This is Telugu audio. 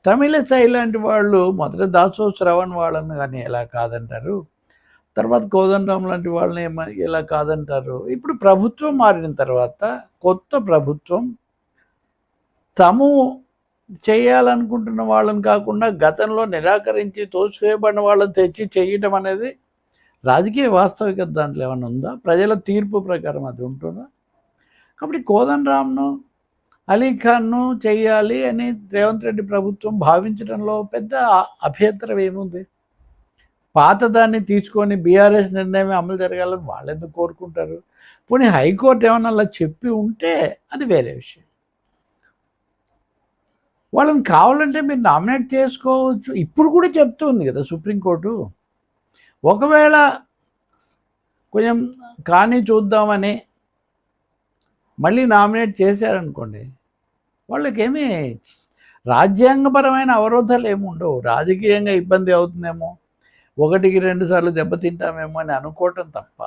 తమిళసై లాంటి వాళ్ళు మొదట దాసో శ్రవణ్ వాళ్ళని కానీ ఎలా కాదంటారు, తర్వాత కోదండరాం లాంటి వాళ్ళని ఎలా కాదంటారు. ఇప్పుడు ప్రభుత్వం మారిన తర్వాత కొత్త ప్రభుత్వం తాము చేయాలనుకుంటున్న వాళ్ళని కాకుండా గతంలో నిరాకరించి తోసివేయబడిన వాళ్ళని తెచ్చి చేయటం అనేది రాజకీయ వాస్తవికత దాంట్లో ఏమైనా ఉందా? ప్రజల తీర్పు ప్రకారం అది ఉంటుందా? కాబట్టి కోదండరాంను, అలీ ఖాన్ను చెయ్యాలి అని రేవంత్ రెడ్డి ప్రభుత్వం భావించడంలో పెద్ద అభ్యంతరం ఏముంది? పాతదాన్ని తీసుకొని బీఆర్ఎస్ నిర్ణయమే అమలు జరగాలని వాళ్ళు ఎందుకు కోరుకుంటారు? పోనీ హైకోర్టు ఏమన్నా అలా చెప్పి ఉంటే అది వేరే విషయం. వాళ్ళని కావాలంటే మీరు నామినేట్ చేసుకోవచ్చు. ఇప్పుడు కూడా చెప్తుంది కదా సుప్రీంకోర్టు. ఒకవేళ కొంచెం కానీ చూద్దామని మళ్ళీ నామినేట్ చేశారనుకోండి, వాళ్ళకేమీ రాజ్యాంగపరమైన అవరోధాలు ఏమి ఉండవు. రాజకీయంగా ఇబ్బంది అవుతుందేమో, 1కి 2 సార్లు దెబ్బతింటామేమో అని అనుకోవటం తప్ప